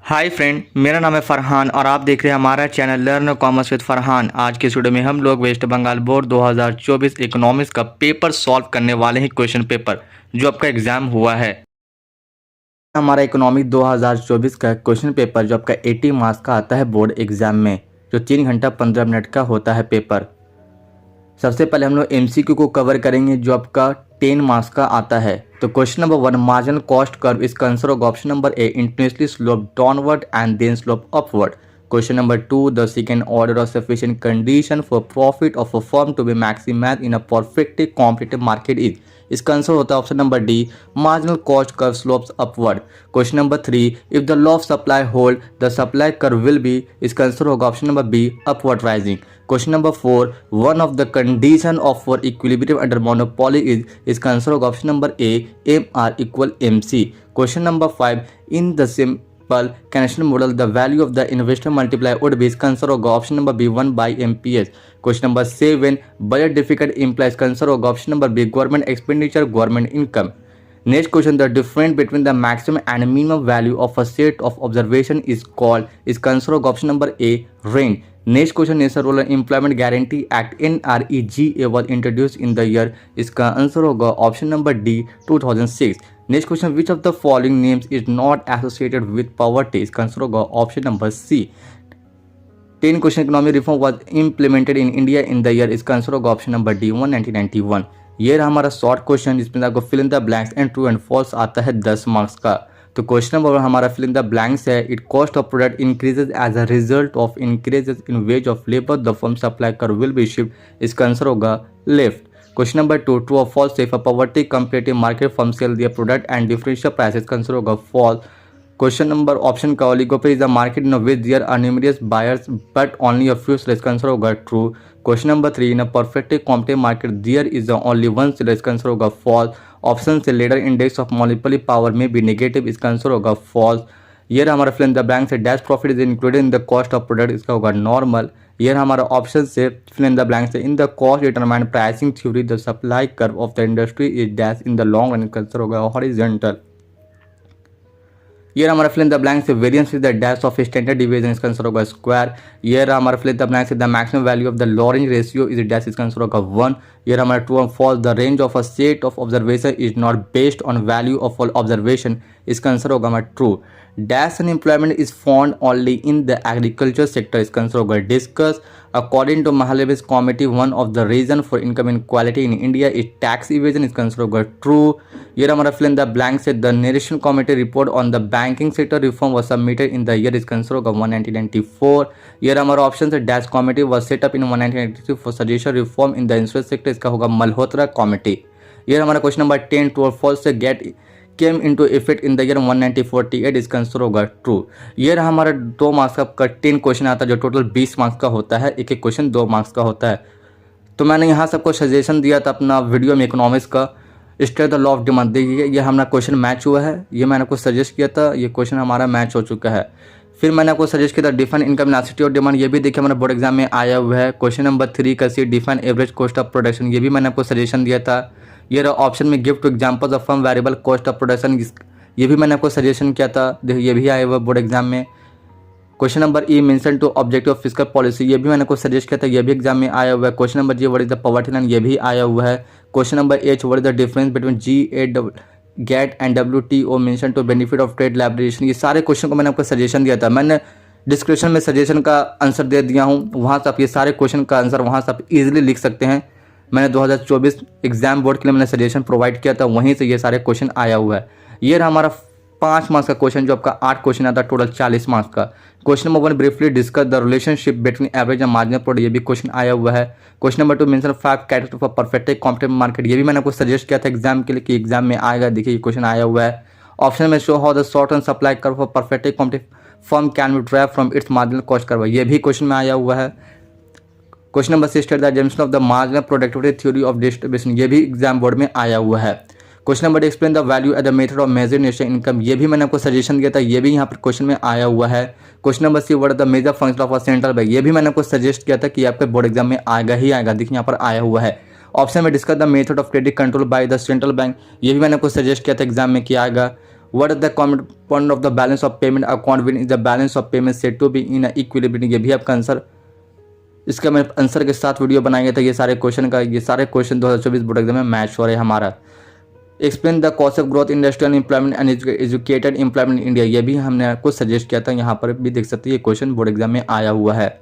Hi friend, मेरा नाम है फरहान और आप देख रहे हैं हमारा channel learn commerce with Farhan. आज के वीडियो में हम लोग वेस्ट बंगाल बोर्ड 2024 इकोनॉमिक्स का पेपर सॉल्व करने वाले हैं, क्वेश्चन पेपर जो आपका एग्जाम हुआ है। हमारा इकोनॉमिक 2024 का क्वेश्चन पेपर जो आपका 80 मार्क्स का आता है बोर्ड एग्जाम में, जो 3 घंटा 15 मिनट का होता है पेपर। सबसे पहले हम लोग एमसीक्यू को कवर करेंगे जो आपका 10 मार्क्स का आता है। तो question number 1, marginal cost curve is consider of option number A intensely slope downward and then slope upward. Question number 2, the second order of sufficient condition for profit of a firm to be maximized in a perfectly competitive market is consider होता है option number D, marginal cost curve slopes upward. Question number 3, if the law of supply hold the supply curve will be is consider होगा option number B, upward rising. Question number 4, one of the condition of for equilibrium under monopoly is consider होगा option number A, M R equal M C. Question number 5, in the conditional model the value of the investment multiplier would be consider होगा option number B 1 by MPS। Question number 7, budget deficit implies consider होगा option number B, government expenditure government income. Next question, the difference between the maximum and minimum value of a set of observation is called is consider होगा option number A, range. Next question, national rural employment guarantee act NREGA was introduced in the year, इसका answer होगा option number D, 2006। Next question, which of the following names is not associated with poverty, इसका answer होगा option number C. 10 question, economic reform was implemented in India in the year, इसका answer होगा option number D, 1991। ये रहा हमारा short question जिसमें आपको fill in the blanks and true and false आता है 10 मार्क्स का। तो क्वेश्चन नंबर 1 हमारा फिल इन द ब्लैंक्स है, it cost of product increases as a result of increases in wage of labour the firm supply curve will be shift, इसका answer होगा left. Question number 2, true और false, if a poverty competitive market firm sell their product and differential prices, answer होगा false. Question number option का, oligopoly is the market in which there are numerous buyers but only a few sellers, answer होगा true. Question number 3, in a perfectly competitive market there is only one seller, इसका answer होगा false. Option से leader index of monopoly power में be negative, इसका answer होगा false. ये रहा हमारा फिल इन द ब्लैंक से, dash profit is included in the cost of product, इसका होगा नॉर्मल। ये रहा हमारा ऑप्शन से फिल इन द ब्लैंक से, in the cost determined pricing theory the supply curve of the industry is dash in the long run, answer होगा horizontal. ये रहा हमारा फिल इन द ब्लैंक से, variance is the dash of standard division, इसका answer होगा square. ये रहा हमारा फिल इन द ब्लैंक से, the maximum value of the Lorenz ratio is dash, इसका आंसर होगा 1। ये रहा हमारा ट्रू और false, the range of a set of observation is not based on value of all observation, इसका answer होगा हमारा true. Dash unemployment is found only in the agriculture sector, इसका आंसर होगा disguised. According to Mahalanobis committee, one of the reason for income inequality in India is tax evasion, इसका answer होगा true. ये हमारा fill in the blank से, the Narasimham committee report on the banking sector reform was submitted in the year, इसका answer होगा 1994। ये हमारा option से, dash committee was set up in 1983 for suggestion reform in the insurance sector, इसका होगा Malhotra committee. ये हमारा क्वेश्चन नंबर 10, ट्रू और फॉल्स से, GATT came into effect in the year 1948, इसका आंसर होगा ट्रू। ये रहा हमारा 2 मार्क्स का 10 क्वेश्चन आता है जो टोटल 20 मार्क्स का होता है, एक एक क्वेश्चन 2 मार्क्स का होता है। तो मैंने यहाँ सबको सजेशन दिया था अपना वीडियो में इकोनॉमिक्स का, state the law of demand, देखिए ये हमारा क्वेश्चन मैच हुआ है, ये मैंने आपको सजेस्ट किया था, ये क्वेश्चन हमारा मैच हो चुका है। फिर मैंने आपको सजेस्ट किया था डिफाइन इनकम इलास्टिसिटी और डिमांड, ये भी देखिए हमारा बोर्ड एग्जाम में आया हुआ है। क्वेश्चन नंबर 3 का C, define average cost of production, ये भी मैंने आपको सजेशन दिया था। ये रहा ऑप्शन में, give two examples of firm variable cost of production, ये भी मैंने आपको सजेशन किया था, देखिए ये भी आया हुआ बोर्ड एग्जाम में। Question number E, mention two objective of fiscal policy, ये भी मैंने आपको सजेस्ट किया था, ये भी एग्जाम में आया हुआ है। Question number G, what is the poverty line, ये भी आया हुआ है। Question number H, what is the difference between GATT and WTO mention two benefit of trade liberation, ये सारे क्वेश्चन को मैंने आपको सजेशन दिया था। मैंने डिस्क्रिप्शन में सजेशन का आंसर दे दिया हूँ, वहाँ से आप ये सारे क्वेश्चन का आंसर वहाँ से आप इजीली लिख सकते हैं। मैंने 2024 एग्जाम बोर्ड के लिए मैंने सजेशन प्रोवाइड किया था, वहीं से ये सारे क्वेश्चन आया हुआ है। ये रहा हमारा 5 मार्क्स का क्वेश्चन जो आपका 8 क्वेश्चन आता है, टोटल 40 मार्क्स का। Question number 1, briefly discuss the relationship between average and marginal product, ये भी क्वेश्चन आया हुआ है। Question number 2, mention 5 character for perfectly competitive market, ये भी मैंने आपको सजेस्ट किया था एग्जाम के लिए कि एग्जाम में आएगा, देखिए ये क्वेश्चन आया हुआ है। ऑप्शन में, show how the short and supply curve for perfectly competitive firm can be drive from its marginal cost curve, ये भी क्वेश्चन में आया हुआ है। Question number 6, state the Jameson of the marginal productivity theory of distribution, ये भी exam board में आया हुआ है। Question number, explain the value at the method of measuring national income, ये भी मैंने आपको सजेशन दिया था, ये भी यहाँ पर क्वेश्चन में आया हुआ है। Question number C, what are the major function of a central bank, ये भी मैंने आपको सजेस्ट किया था कि आपके बोर्ड एग्जाम में आएगा ही आएगा, देखिए यहाँ पर आया हुआ है। ऑप्शन में, discuss the method of credit control by the central bank, ये भी मैंने आपको सजेस्ट किया था एग्जाम में कि आएगा। What is the component of the balance of payment account when is the balance of payment said to be in equilibrium, ये भी आपका आंसर। इसका मैं आंसर के साथ वीडियो बनाएंगे, तो ये सारे क्वेश्चन 2024 बोर्ड एग्जाम में मैच हो रहे हैं हमारा। Explain the cause of growth industrial employment and educated employment in India, ये भी हमने कुछ सजेस्ट किया था, यहाँ पर भी देख सकते हैं ये क्वेश्चन बोर्ड एग्जाम में आया हुआ है।